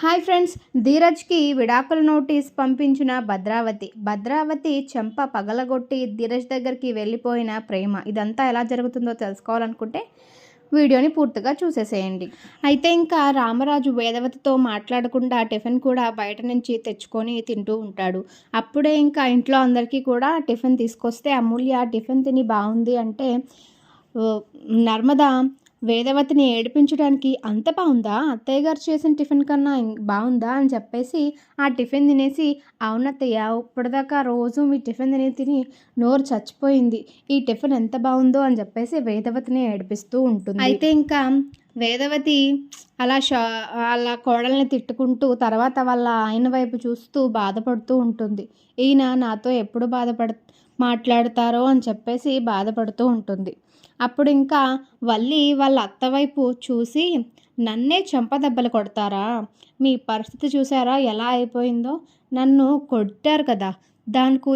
Hi friends, ధీరజ్కి విడాకుల notice పంపించిన భద్రావతి చెంప పగలగొట్టి ధీరజ్ దగ్గరికి వెళ్ళిపోయిన ప్రేమ. ఇదంతా ఎలా జరుగుతుందో తెలుసుకోవాలనుకుంటే వీడియోని పూర్తిగా చూసేసేయండి. అయితే ఇంకా రామరాజు వేదవతితో మాట్లాడకుండా టిఫిన్ కూడా బయట నుంచి తెచ్చుకొని తింటూ ఉంటాడు. అప్పుడే ఇంకా ఇంట్లో అందరికీ కూడా టిఫిన్ తీసుకొస్తే అమూల్య టిఫిన్ తిని బాగుంది అంటే నర్మద వేదవతిని ఏడిపించడానికి అంత బాగుందా, అత్తయ్య గారు చేసిన టిఫిన్ కన్నా బాగుందా అని చెప్పేసి ఆ టిఫిన్ తినేసి, అవునత్తయ్య ఇప్పటిదాకా రోజు మీ టిఫిన్ తిని నోరు చచ్చిపోయింది, ఈ టిఫిన్ ఎంత బాగుందో అని చెప్పేసి వేదవతిని ఏడిపిస్తూ ఉంటుంది. అయితే ఇంకా వేదవతి అలా కోడల్ని తిట్టుకుంటూ తర్వాత వాళ్ళ ఆయన వైపు చూస్తూ బాధపడుతూ ఉంటుంది. ఈయన నాతో ఎప్పుడు మాట్లాడతారో అని చెప్పేసి బాధపడుతూ ఉంటుంది. అప్పుడు ఇంకా వల్లి వాళ్ళ అత్త వైపు చూసి, నన్నే చెంపదెబ్బలు కొడతారా, మీ పరిస్థితి చూసారా ఎలా అయిపోయిందో, నన్ను కొట్టారు కదా, దానికి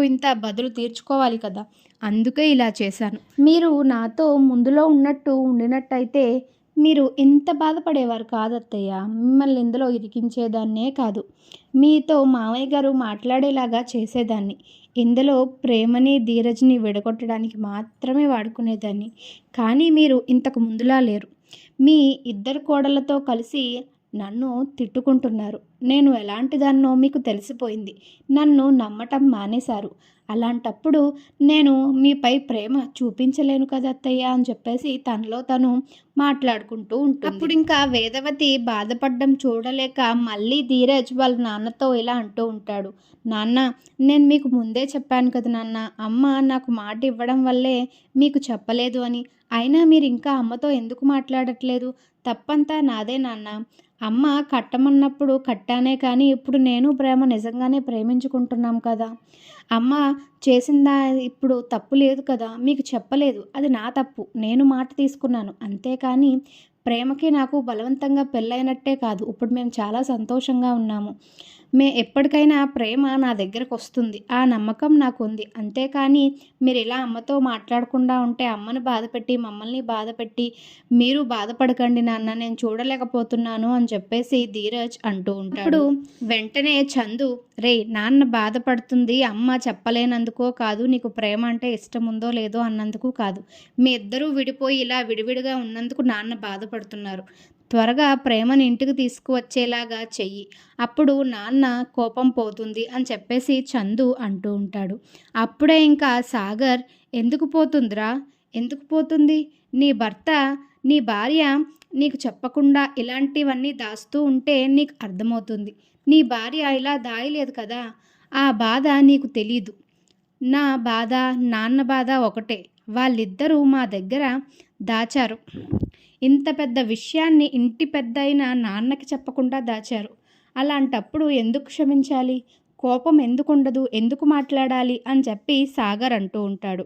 ఇంత బదులు తీర్చుకోవాలి కదా, అందుకే ఇలా చేశాను. మీరు నాతో ముందులో ఉండినట్టయితే మీరు ఇంత బాధపడేవారు కాదు అత్తయ్య, మిమ్మల్ని ఇందులో ఇరికించేదాన్నే కాదు, మీతో మామయ్య గారు మాట్లాడేలాగా చేసేదాన్ని, ఇందులో ప్రేమని ధీరజ్ని విడగొట్టడానికి మాత్రమే వాడుకునేదాన్ని. కానీ మీరు ఇంతకు ముందులా లేరు. మీ ఇద్దరు కోడళ్ళతో కలిసి నన్ను తిట్టుకుంటున్నారు. నేను ఎలాంటిదాన్నో మీకు తెలిసిపోయింది. నన్ను నమ్మటం మానేశారు. అలాంటప్పుడు నేను మీపై ప్రేమ చూపించలేను కదా అత్తయ్య అని చెప్పేసి తనలో తను మాట్లాడుకుంటూ ఉంటుంది. అప్పుడు ఇంకా వేదవతి బాధపడడం చూడలేక మళ్ళీ ధీరజ్ వాళ్ళ నాన్నతో ఇలా అంటూ ఉంటాడు. నాన్న, నేను మీకు ముందే చెప్పాను కదా నాన్న, అమ్మ నాకు మాట ఇవ్వడం వల్లే మీకు చెప్పలేదు అని. అయినా మీరు ఇంకా అమ్మతో ఎందుకు మాట్లాడట్లేదు? తప్పంతా నాదే నాన్న. అమ్మ కట్టమన్నప్పుడు కట్టానే కానీ ఇప్పుడు నేను ప్రేమ నిజంగానే ప్రేమించుకుంటున్నాం కదా. అమ్మ చేసిందా ఇప్పుడు తప్పు లేదు కదా, మీకు చెప్పలేదు, అది నా తప్పు, నేను మాట తీసుకున్నాను అంతేకాని ప్రేమకి నాకు బలవంతంగా పెళ్ళైనట్టే కాదు. ఇప్పుడు మేము చాలా సంతోషంగా ఉన్నాము. ఎప్పటికైనా ప్రేమ నా దగ్గరకు వస్తుంది, ఆ నమ్మకం నాకు ఉంది. అంతేకాని మీరు ఇలా అమ్మతో మాట్లాడకుండా ఉంటే అమ్మను బాధపెట్టి మమ్మల్ని బాధపెట్టి మీరు బాధపడకండి నాన్న, నేను చూడలేకపోతున్నాను అని చెప్పేసి ధీరజ్ అంటూ ఉంటాడు. ఇప్పుడు వెంటనే చందు, రే నాన్న బాధపడుతుంది అమ్మ చెప్పలేనందుకో కాదు, నీకు ప్రేమ అంటే ఇష్టం ఉందో లేదో అన్నందుకు కాదు, మీ ఇద్దరూ విడిపోయి ఇలా విడివిడిగా ఉన్నందుకు నాన్న బాధపడుతున్నారు. త్వరగా ప్రేమని ఇంటికి తీసుకువచ్చేలాగా చెయ్యి, అప్పుడు నాన్న కోపం పోతుంది అని చెప్పేసి చందు అంటూ ఉంటాడు. అప్పుడే ఇంకా సాగర్, ఎందుకు పోతుందిరా, ఎందుకు పోతుంది, నీ భార్య నీకు చెప్పకుండా ఇలాంటివన్నీ దాస్తూ ఉంటే నీకు అర్థమవుతుంది. నీ భార్య ఇలా దాయలేదు కదా, ఆ బాధ నీకు తెలీదు. నా బాధ నాన్న బాధ ఒకటే, వాళ్ళిద్దరూ మా దగ్గర దాచారు. ఇంత పెద్ద విషయాన్ని ఇంటి పెద్దయిన నాన్నకి చెప్పకుండా దాచారు. అలాంటప్పుడు ఎందుకు క్షమించాలి, కోపం ఎందుకు ఉండదు, ఎందుకు మాట్లాడాలి అని చెప్పి సాగర్ అంటూ ఉంటాడు.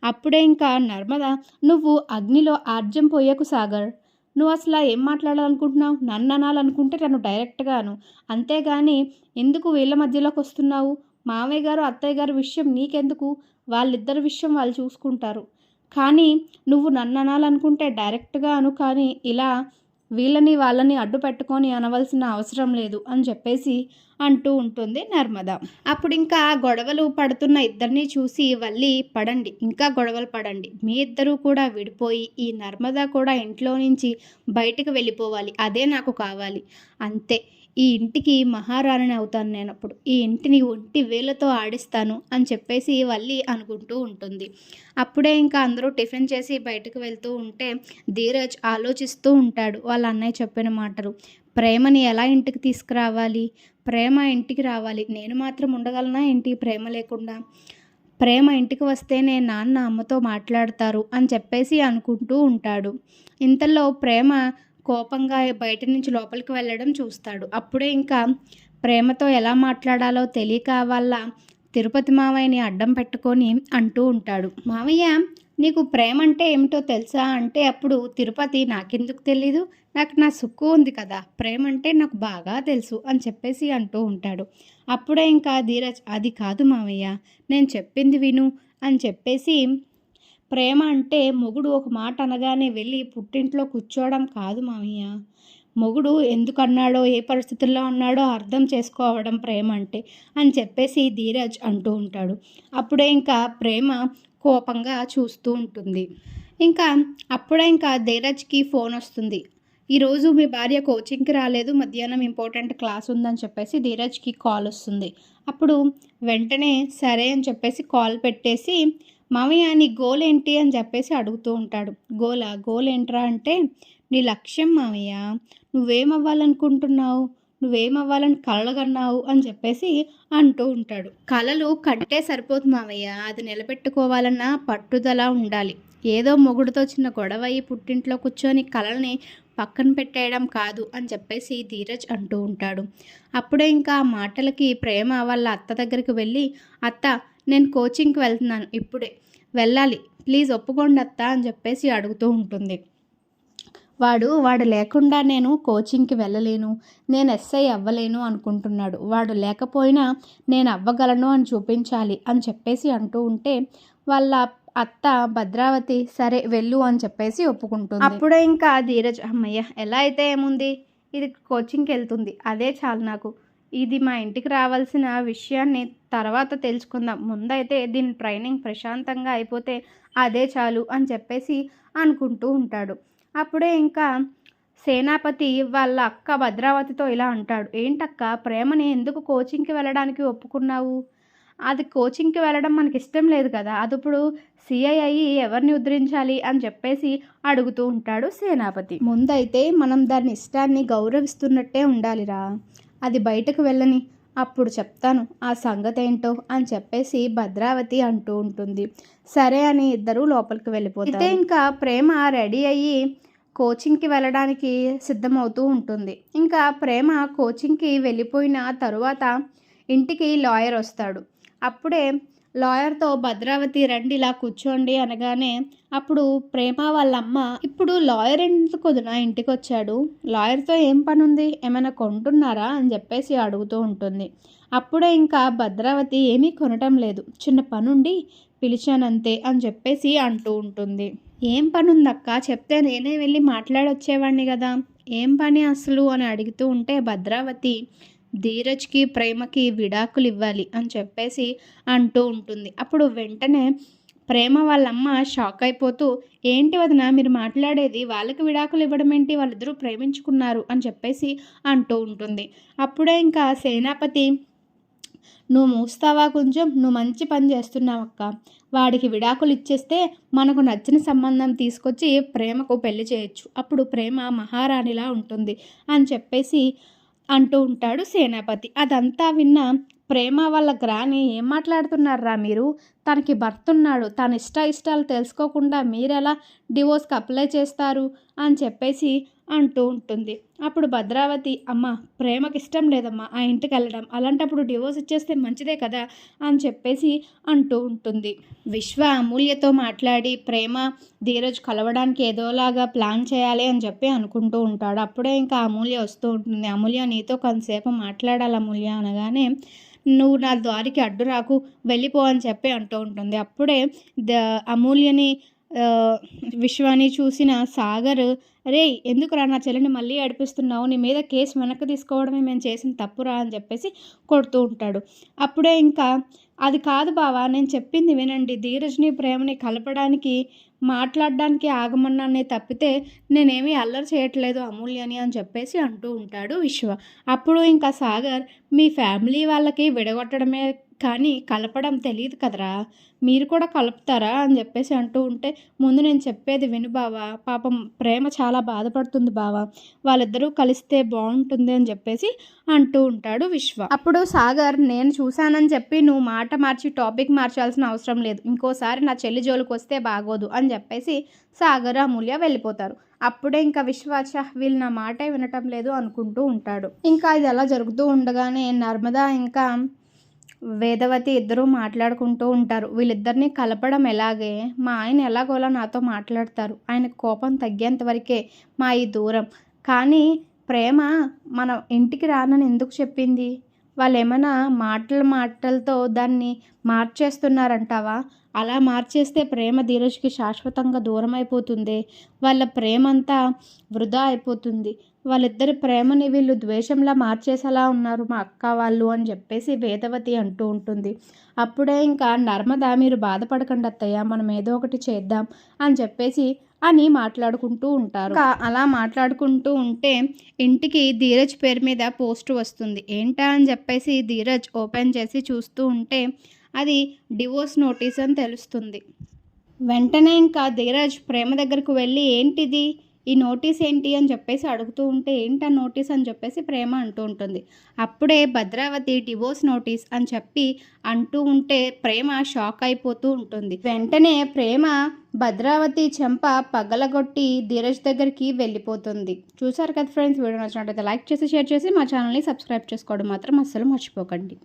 అప్పుడే ఇంకా నర్మద, నువ్వు అగ్నిలో ఆర్జం పోయకు సాగర్, నువ్వు అసలు ఏం మాట్లాడాలనుకుంటున్నావు, నన్ను అనాలనుకుంటే నన్ను డైరెక్ట్గాను, అంతేగాని ఎందుకు వీళ్ళ మధ్యలోకి వస్తున్నావు, మామయ్య గారు అత్తయ్య గారి విషయం నీకెందుకు, వాళ్ళిద్దరి విషయం వాళ్ళు చూసుకుంటారు, కానీ నువ్వు నన్ను అనాలనుకుంటే డైరెక్ట్గా అను, కానీ ఇలా వాళ్ళని అడ్డు పెట్టుకొని అనవలసిన అవసరం లేదు అని చెప్పేసి అంటూ ఉంటుంది నర్మద. అప్పుడు ఇంకా గొడవలు పడుతున్న ఇద్దరిని చూసి వల్లి, పడండి, ఇంకా గొడవలు పడండి, మీ ఇద్దరూ కూడా విడిపోయి ఈ నర్మద కూడా ఇంట్లో నుంచి బయటకు వెళ్ళిపోవాలి, అదే నాకు కావాలి, అంతే, ఈ ఇంటికి మహారాణిని అవుతాను నేను, అప్పుడు ఈ ఇంటిని ఒంటి వేలతో ఆడిస్తాను అని చెప్పేసి వల్లి అనుకుంటూ ఉంటుంది. అప్పుడే ఇంకా అందరూ టిఫిన్ చేసి బయటకు వెళ్తూ ఉంటే ధీరజ్ ఆలోచిస్తూ ఉంటాడు వాళ్ళ అన్నయ్య చెప్పిన మాటలు. ప్రేమని ఎలా ఇంటికి తీసుకురావాలి, ప్రేమ ఇంటికి రావాలి, నేను మాత్రం ఉండగలనా ఏంటి ప్రేమ లేకుండా, ప్రేమ ఇంటికి వస్తేనే నాన్న అమ్మతో మాట్లాడతారు అని చెప్పేసి అనుకుంటూ ఉంటాడు. ఇంతలో ప్రేమ కోపంగా బయట నుంచి లోపలికి వెళ్ళడం చూస్తాడు. అప్పుడే ఇంకా ప్రేమతో ఎలా మాట్లాడాలో తెలియక వాళ్ళ తిరుపతి మావయ్యని అడ్డం పెట్టుకొని అంటూ ఉంటాడు. మావయ్య, నీకు ప్రేమ అంటే ఏమిటో తెలుసా అంటే అప్పుడు తిరుపతి, నాకెందుకు తెలీదు, నాకు నా సుక్కు ఉంది కదా, ప్రేమ అంటే నాకు బాగా తెలుసు అని చెప్పేసి అంటూ ఉంటాడు. అప్పుడే ఇంకా ధీరజ్, అది కాదు మావయ్య, నేను చెప్పింది విను అని చెప్పేసి, ప్రేమ అంటే మొగుడు ఒక మాట అనగానే వెళ్ళి పుట్టింట్లో కూర్చోవడం కాదు మావయ్య, మొగుడు ఎందుకు అన్నాడో ఏ పరిస్థితుల్లో అన్నాడో అర్థం చేసుకోవడం ప్రేమ అంటే అని చెప్పేసి ధీరజ్ అంటూ ఉంటాడు. అప్పుడే ఇంకా ప్రేమ కోపంగా చూస్తూ ఉంటుంది. ఇంకా అప్పుడే ఇంకా ధీరజ్కి ఫోన్ వస్తుంది. ఈరోజు మీ భార్య కోచింగ్కి రాలేదు, మధ్యాహ్నం ఇంపార్టెంట్ క్లాస్ ఉందని చెప్పేసి ధీరజ్కి కాల్ వస్తుంది. అప్పుడు వెంటనే సరే అని చెప్పేసి కాల్ పెట్టేసి, మామయ్య నీ గోల్ ఏంటి అని చెప్పేసి అడుగుతూ ఉంటాడు. గోల్ ఏంట్రా అంటే, నీ లక్ష్యం మామయ్య, నువ్వేమవ్వాలనుకుంటున్నావు, నువ్వేమవ్వాలని కలలు కన్నావు అని చెప్పేసి అంటూ ఉంటాడు. కలలు కంటే సరిపోదు మామయ్య, అది నిలబెట్టుకోవాలన్న పట్టుదల ఉండాలి. ఏదో మొగుడుతో చిన్న గొడవ అయ్యి పుట్టింట్లో కూర్చొని కలల్ని పక్కన పెట్టేయడం కాదు అని చెప్పేసి ధీరజ్ అంటూ ఉంటాడు. అప్పుడే ఇంకా ఆ మాటలకి ప్రేమ వాళ్ళ అత్త దగ్గరికి వెళ్ళి, అత్త నేను కోచింగ్కి వెళ్తున్నాను, ఇప్పుడే వెళ్ళాలి, ప్లీజ్ ఒప్పుకోండి అత్త అని చెప్పేసి అడుగుతూ ఉంటుంది. వాడు లేకుండా నేను కోచింగ్కి వెళ్ళలేను, నేను ఎస్ఐ అవ్వలేను అనుకుంటున్నాడు. వాడు లేకపోయినా నేను అవ్వగలను అని చూపించాలి అని చెప్పేసి అంటూ ఉంటే వాళ్ళ అత్త భద్రావతి సరే వెళ్ళు అని చెప్పేసి ఒప్పుకుంటుంది. అప్పుడే ఇంకా ధీరజ్ అమ్మయ్య ఎలా అయితే ఏముంది, ఇది కోచింగ్కి వెళ్తుంది అదే చాలు నాకు, ఇది మా ఇంటికి రావాల్సిన విషయాన్ని తర్వాత తెలుసుకుందాం, ముందైతే దీని ట్రైనింగ్ ప్రశాంతంగా అయిపోతే అదే చాలు అని చెప్పేసి అనుకుంటూ ఉంటాడు. అప్పుడే ఇంకా సేనాపతి వాళ్ళ అక్క భద్రావతితో ఇలా అంటాడు, ఏంటక్క ప్రేమని ఎందుకు కోచింగ్కి వెళ్ళడానికి ఒప్పుకున్నావు, అది కోచింగ్కి వెళ్ళడం మనకి ఇష్టం లేదు కదా, అది ఇప్పుడు సిఐ అయ్యి ఎవరిని ఉద్ధరించాలి అని చెప్పేసి అడుగుతూ ఉంటాడు సేనాపతి. ముందైతే మనం దాని ఇష్టాన్ని గౌరవిస్తున్నట్టే ఉండాలిరా, అది బయటకు వెళ్ళని, అప్పుడు చెప్తాను ఆ సంగతి ఏంటో అని చెప్పేసి భద్రావతి అంటూ ఉంటుంది. సరే అని ఇద్దరు లోపలికి వెళ్ళిపోతారు. అయితే ఇంకా ప్రేమ రెడీ అయ్యి కోచింగ్కి వెళ్ళడానికి సిద్ధమవుతూ ఉంటుంది. ఇంకా ప్రేమ కోచింగ్కి వెళ్ళిపోయిన తరువాత ఇంటికి లాయర్ వస్తాడు. అప్పుడే లాయర్తో భద్రావతి రండి ఇలా కూర్చోండి అనగానే అప్పుడు ప్రేమ వాళ్ళమ్మ, ఇప్పుడు లాయర్ ఎందుకు వదినా ఇంటికి వచ్చాడు, లాయర్తో ఏం పని ఉంది, ఏమైనా కొంటున్నారా అని చెప్పేసి అడుగుతూ ఉంటుంది. అప్పుడే ఇంకా భద్రావతి ఏమీ కొనటం లేదు, చిన్న పనుండి పిలిచానంతే అని చెప్పేసి అంటూ ఉంటుంది. ఏం పని ఉందక్క చెప్తే నేనే వెళ్ళి మాట్లాడొచ్చేవాడిని కదా, ఏం పని అసలు అని అడుగుతూ ఉంటే భద్రావతి ధీరజ్కి ప్రేమకి విడాకులు ఇవ్వాలి అని చెప్పేసి అంటూ ఉంటుంది. అప్పుడు వెంటనే ప్రేమ వాళ్ళమ్మ షాక్ అయిపోతూ, ఏంటి వదిన మీరు మాట్లాడేది, వాళ్ళకి విడాకులు ఇవ్వడం ఏంటి, వాళ్ళిద్దరూ ప్రేమించుకున్నారు అని చెప్పేసి అంటూ ఉంటుంది. అప్పుడే ఇంకా సేనాపతి, నువ్వు మూస్తావా కొంచెం, నువ్వు మంచి పని చేస్తున్నావు అక్క, వాడికి విడాకులు ఇచ్చేస్తే మనకు నచ్చిన సంబంధం తీసుకొచ్చి ప్రేమకు పెళ్లి చేయొచ్చు, అప్పుడు ప్రేమ మహారాణిలా ఉంటుంది అని చెప్పేసి అంటూ ఉంటాడు సేనాపతి. అదంతా విన్న ప్రేమ వాళ్ళ గ్రాని, ఏం మాట్లాడుతున్నారా మీరు, తనకి భర్త ఉన్నాడు, తన ఇష్టాలు తెలుసుకోకుండా మీరెలా డివోర్స్కి అప్లై చేస్తారు అని చెప్పేసి అంటూ ఉంటుంది. అప్పుడు భద్రావతి, అమ్మ ప్రేమకి ఇష్టం లేదమ్మా ఆ ఇంటికి వెళ్ళడం, అలాంటప్పుడు డివోర్స్ ఇచ్చేస్తే మంచిదే కదా అని చెప్పేసి అంటూ ఉంటుంది. విశ్వ అమూల్యతో మాట్లాడి ప్రేమ ధీరజ్ కలవడానికి ఏదోలాగా ప్లాన్ చేయాలి అని చెప్పి అనుకుంటూ ఉంటాడు. అప్పుడే ఇంకా అమూల్య వస్తూ ఉంటుంది. అమూల్య నీతో కొంతసేపు మాట్లాడాలి అమూల్య అనగానే, నువ్వు నా దారికి అడ్డు రాకు వెళ్ళిపో అని చెప్పి అంటూ ఉంటుంది. అప్పుడే అమూల్యని విశ్వాన్ని చూసిన సాగర్, రే ఎందుకురా నా చెల్లిని మళ్ళీ ఏడిపిస్తున్నావు, నీ మీద కేసు వెనక్కి తీసుకోవడమే మేము చేసిన తప్పురా అని చెప్పేసి కొడుతూ ఉంటాడు. అప్పుడే ఇంకా, అది కాదు బావా నేను చెప్పింది వినండి, ధీరజ్ని ప్రేమని కలపడానికి మాట్లాడడానికి ఆగమన్నానే తప్పితే నేనేమీ అల్లరి చేయట్లేదు అమూల్యని అని చెప్పేసి అంటూ ఉంటాడు విశ్వ. అప్పుడు ఇంకా సాగర్, మీ ఫ్యామిలీ వాళ్ళకి విడగొట్టడమే కానీ కలపడం తెలియదు కదరా, మీరు కూడా కలుపుతారా అని చెప్పేసి అంటూ ఉంటే, ముందు నేను చెప్పేది విను బావా, పాపం ప్రేమ చాలా బాధపడుతుంది బావా, వాళ్ళిద్దరూ కలిస్తే బాగుంటుంది అని చెప్పేసి అంటూ ఉంటాడు విశ్వ. అప్పుడు సాగర్, నేను చూశానని చెప్పి నువ్వు మాట మార్చి టాపిక్ మార్చాల్సిన అవసరం లేదు, ఇంకోసారి నా చెల్లి జోలికి వస్తే బాగోదు అని చెప్పేసి సాగర్ అమూల్య వెళ్ళిపోతారు. అప్పుడే ఇంకా విశ్వాచ, వీళ్ళు నా మాటే వినటం లేదు అనుకుంటూ ఉంటాడు. ఇంకా ఇది అలా జరుగుతూ ఉండగానే నర్మదా ఇంకా వేదవతి ఇద్దరూ మాట్లాడుకుంటూ ఉంటారు. వీళ్ళిద్దరిని కలపడం ఎలాగే, మా ఆయన ఎలాగోలా నాతో మాట్లాడతారు, ఆయన కోపం తగ్గేంత వరకే మా ఈ దూరం, కానీ ప్రేమ మన ఇంటికి రానని ఎందుకు చెప్పింది, వాళ్ళేమైనా మాటలతో దాన్ని మార్చేస్తున్నారంటావా? అలా మార్చేస్తే ప్రేమ ధీరజ్‌కి శాశ్వతంగా దూరమైపోతుందే. వాళ్ళ ప్రేమంతా వృధా అయిపోతుంది. వాళ్ళిద్దరి ప్రేమని వీళ్ళు ద్వేషంలా మార్చేసేలా ఉన్నారు మా అక్క వాళ్ళు అని చెప్పేసి వేదవతి అంటూ ఉంటుంది. అప్పుడే ఇంకా నర్మద, మీరు బాధపడకండి అత్తయ్య, మనం ఏదో ఒకటి చేద్దాం అని చెప్పేసి అని మాట్లాడుకుంటూ ఉంటారు. ఇంకా అలా మాట్లాడుకుంటూ ఉంటే ఇంటికి ధీరజ్ పేరు మీద పోస్ట్ వస్తుంది. ఏంటా అని చెప్పేసి ధీరజ్ ఓపెన్ చేసి చూస్తూ ఉంటే అది డివోర్స్ నోటీస్ అని తెలుస్తుంది. వెంటనే ఇంకా ధీరజ్ ప్రేమ దగ్గరకు వెళ్ళి, ఏంటిది, ఈ నోటీస్ ఏంటి అని చెప్పేసి అడుగుతూ ఉంటే, ఏంటి ఆ నోటీస్ అని చెప్పేసి ప్రేమ అంటూ ఉంటుంది. అప్పుడే భద్రావతి డివోర్స్ నోటీస్ అని చెప్పి అంటూ ఉంటే ప్రేమ షాక్ అయిపోతూ ఉంటుంది. వెంటనే ప్రేమ భద్రావతి చెంప పగలగొట్టి ధీరజ్ దగ్గరికి వెళ్ళిపోతుంది. చూసారు కదా ఫ్రెండ్స్, వీడియో నచ్చినట్లయితే లైక్ చేసి షేర్ చేసి మా ఛానల్ని సబ్స్క్రైబ్ చేసుకోవడం మాత్రం అస్సలు మర్చిపోకండి.